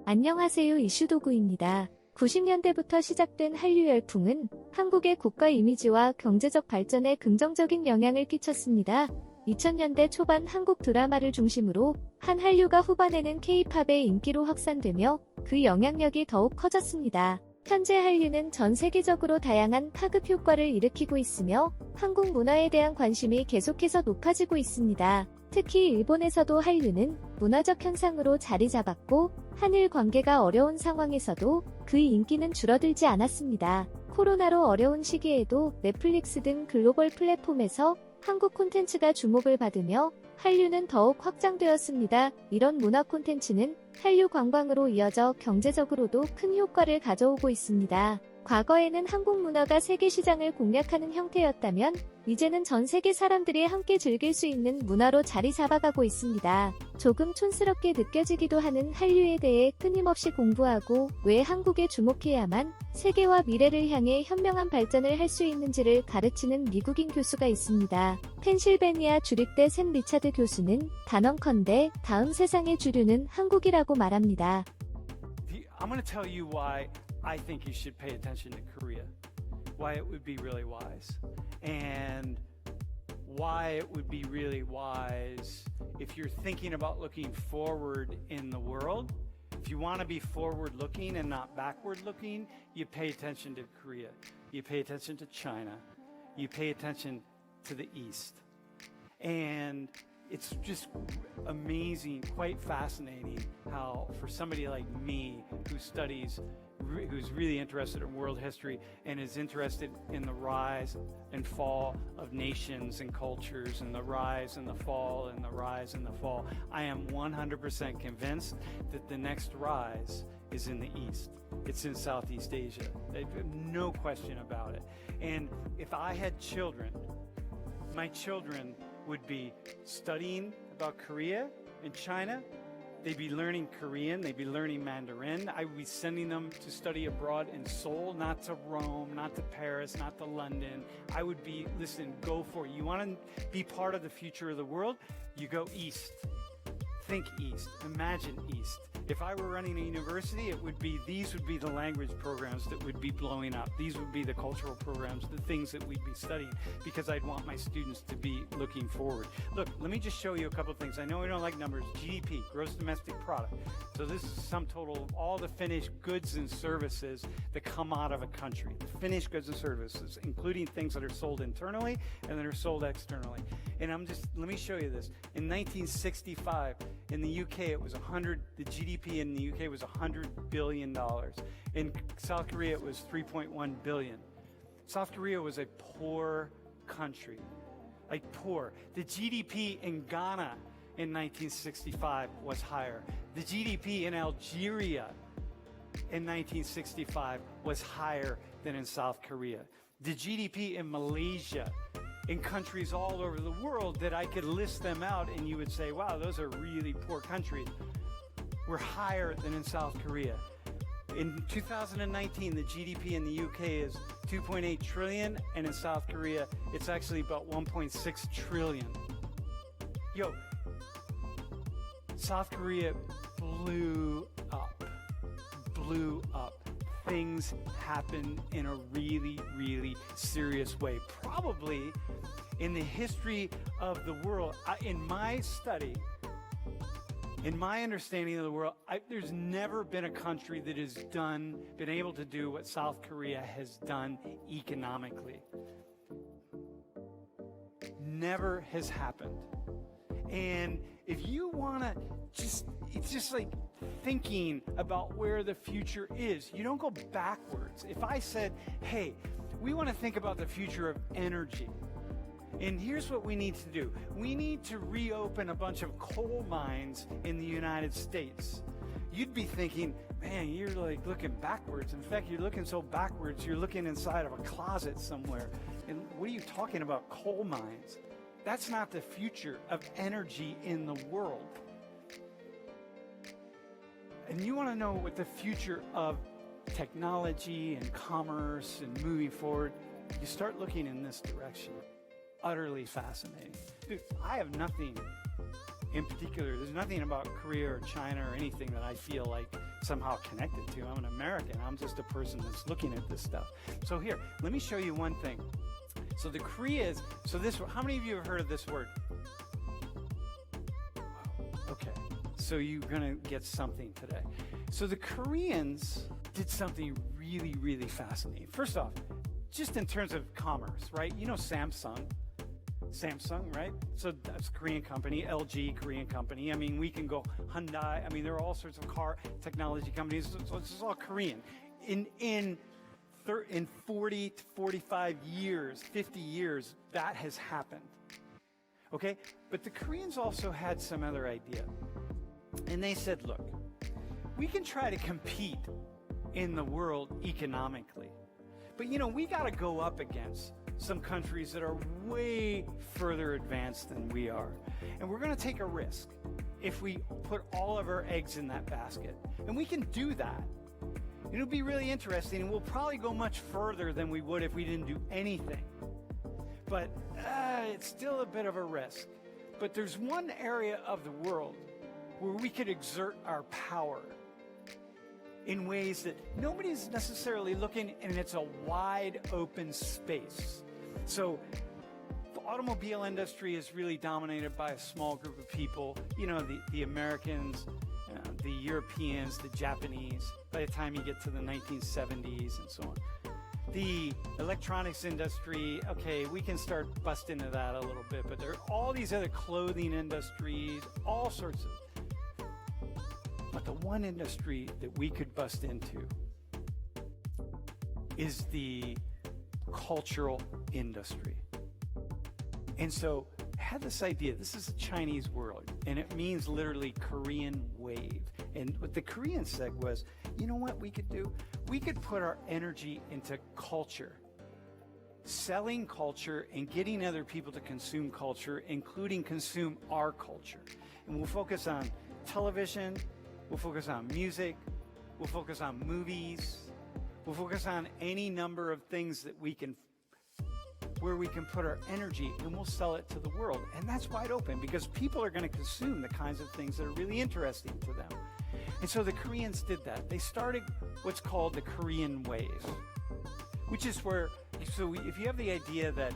안녕하세요. 이슈도구입니다. 90년대부터 시작된 한류 열풍은 한국의 국가 이미지와 경제적 발전에 긍정적인 영향을 끼쳤습니다. 2000년대 초반 한국 드라마를 중심으로 한 한류가 후반에는 K-팝의 인기로 확산되며 그 영향력이 더욱 커졌습니다. 현재 한류는 전 세계적으로 다양한 파급 효과를 일으키고 있으며 한국 문화에 대한 관심이 계속해서 높아지고 있습니다. 특히 일본에서도 한류는 문화적 현상으로 자리 잡았고 한일 관계가 어려운 상황에서도 그 인기는 줄어들지 않았습니다. 코로나로 어려운 시기에도 넷플릭스 등 글로벌 플랫폼에서 한국 콘텐츠가 주목을 받으며 한류는 더욱 확장되었습니다. 이런 문화 콘텐츠는 한류 관광으로 이어져 경제적으로도 큰 효과를 가져오고 있습니다. 과거에는 한국 문화가 세계 시장을 공략하는 형태였다면 이제는 전 세계 사람들이 함께 즐길 수 있는 문화로 자리 잡아가고 있습니다. 조금 촌스럽게 느껴지기도 하는 한류에 대해 끊임없이 공부하고 왜 한국에 주목해야만 세계와 미래를 향해 현명한 발전을 할 수 있는지를 가르치는 미국인 교수가 있습니다. 펜실베니아 주립대 샘 리차드 교수는 단언컨대 다음 세상의 주류는 한국이라고 말합니다. I'm going to tell you why I think you should pay attention to Korea, why it would be really wise, and why it would be really wise if you're thinking about looking forward in the world. If you want to be forward-looking and not backward-looking, you pay attention to Korea, you pay attention to China, you pay attention to the East. And it's just amazing, quite fascinating how for somebody like me who's really interested in world history and is interested in the rise and fall of nations and cultures and the rise and the fall and the rise and the fall, I am 100% convinced that the next rise is in the East. It's in Southeast Asia. No question about it. And if I had children, my children would be studying about Korea and China. They'd be learning Korean, they'd be learning Mandarin. I would be sending them to study abroad in Seoul, not to Rome, not to Paris, not to London. I would be, listen, go for it. You want to be part of the future of the world? You go east. Think east. Imagine east. If I were running a university, these would be the language programs that would be blowing up. These would be the cultural programs, the things that we'd be studying, because I'd want my students to be looking forward. Look, let me just show you a couple of things. I know we don't like numbers. GDP, gross domestic product. So this is sum total of all the finished goods and services that come out of a country. The finished goods and services, including things that are sold internally and that are sold externally. And let me show you this. In 1965, in the UK, the GDP in the UK was $100 billion. In South Korea, it was 3.1 billion. South Korea was a poor country, like poor. The GDP in Ghana in 1965 was higher. The GDP in Algeria in 1965 was higher than in South Korea. The GDP in Malaysia, in countries all over the world that I could list them out and you would say, wow, those are really poor countries, were higher than in South Korea. In 2019, the GDP in the UK is 2.8 trillion, and in South Korea, it's actually about 1.6 trillion. Yo, South Korea blew up. Things happen in a really, really serious way. Probably in the history of the world, in my study, in my understanding of the world, there's never been a country that has been able to do what South Korea has done economically. Never has happened. And if you want to it's just like thinking about where the future is. You don't go backwards. If I said, hey, we want to think about the future of energy, and here's what we need to do. We need to reopen a bunch of coal mines in the United States. You'd be thinking, man, you're like looking backwards. In fact, you're looking so backwards, you're looking inside of a closet somewhere. And what are you talking about, coal mines? That's not the future of energy in the world. And you want to know what the future of technology and commerce and moving forward, you start looking in this direction. Utterly fascinating. Dude, I have nothing in particular, there's nothing about Korea or China or anything that I feel like somehow connected to. I'm an American. I'm just a person that's looking at this stuff. So here, let me show you one thing. So the Koreas, how many of you have heard of this word? Okay, so you're gonna get something today. So the Koreans did something really, really fascinating. First off, just in terms of commerce, right? You know Samsung, right? So that's a Korean company, LG, Korean company. I mean, we can go Hyundai. I mean, there are all sorts of car technology companies. So it's all Korean. In 40 to 45 years, 50 years, that has happened. Okay? But the Koreans also had some other idea. And they said, look, we can try to compete in the world economically. But we got to go up against some countries that are way further advanced than we are. And we're going to take a risk if we put all of our eggs in that basket. And we can do that. It'll be really interesting, and we'll probably go much further than we would if we didn't do anything. But it's still a bit of a risk. But there's one area of the world where we could exert our power in ways that nobody's necessarily looking, and it's a wide open space. So the automobile industry is really dominated by a small group of people, the Americans, the Europeans, the Japanese, by the time you get to the 1970s and so on. The electronics industry, okay, we can start busting into that a little bit, but there are all these other clothing industries, all sorts of. But the one industry that we could bust into is the cultural industry. And so I had this idea. This is a Chinese word, and it means literally Korean wave. And what the Koreans said was, you know what we could do? We could put our energy into culture, selling culture and getting other people to consume culture, including consume our culture. And we'll focus on television, we'll focus on music, we'll focus on movies, we'll focus on any number of things that where we can put our energy, and we'll sell it to the world. And that's wide open because people are going to consume the kinds of things that are really interesting to them. And so the Koreans did that. They started what's called the Korean wave, which is where, so if you have the idea that,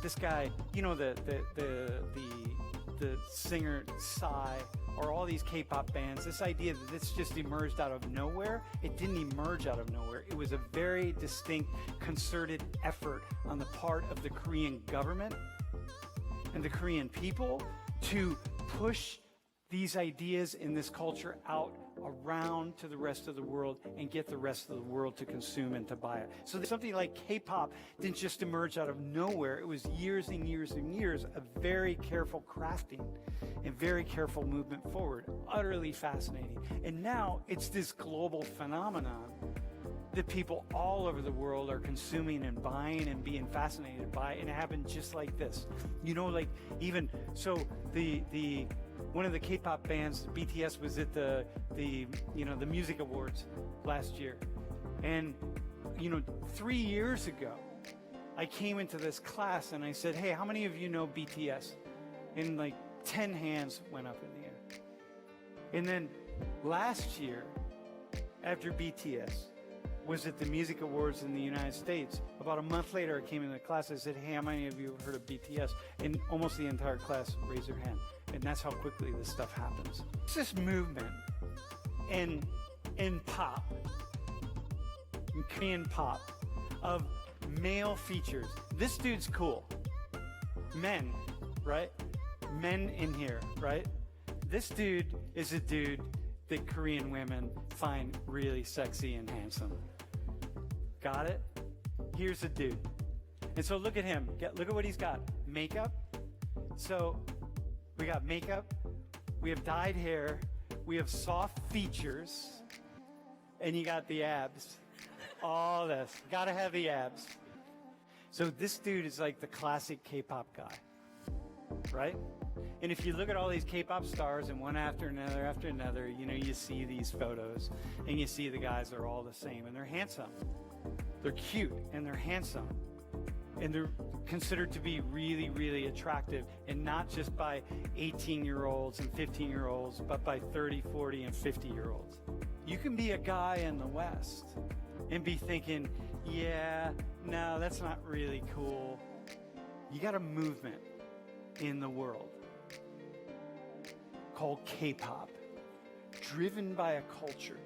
this guy, the singer Psy, or all these K-pop bands, this idea that this just emerged out of nowhere, it didn't emerge out of nowhere. It was a very distinct, concerted effort on the part of the Korean government and the Korean people to push these ideas in this culture out around to the rest of the world and get the rest of the world to consume and to buy it. So something like K-pop didn't just emerge out of nowhere. It was years and years and years of very careful crafting and very careful movement forward. Utterly fascinating. And now it's this global phenomenon that people all over the world are consuming and buying and being fascinated by. And it happened just like this. One of the K-pop bands, BTS, was at the music awards last year. And 3 years ago, I came into this class and I said, hey, how many of you know BTS? And 10 hands went up in the air. And then last year, after BTS was at the music awards in the United States, about a month later I came into the class, I said, hey, how many of you have heard of BTS? And almost the entire class raised their hand. And that's how quickly this stuff happens. It's this movement in pop, in Korean pop, of male features. This dude's cool. Men, right? Men in here, right? This dude is a dude that Korean women find really sexy and handsome. Got it? Here's a dude. And so look at him. Look at what he's got. Makeup. So we got makeup, we have dyed hair, we have soft features, and you got the abs. All this. Gotta have the abs. So this dude is like the classic K-pop guy, right? And if you look at all these K-pop stars, and one after another, you see these photos, and you see the guys are all the same, and they're handsome. They're cute, and they're handsome. and they're considered to be really, really attractive, and not just by 18-year-olds and 15-year-olds, but by 30, 40, and 50-year-olds. You can be a guy in the West and be thinking, yeah, no, that's not really cool. You got a movement in the world called K-pop, driven by a culture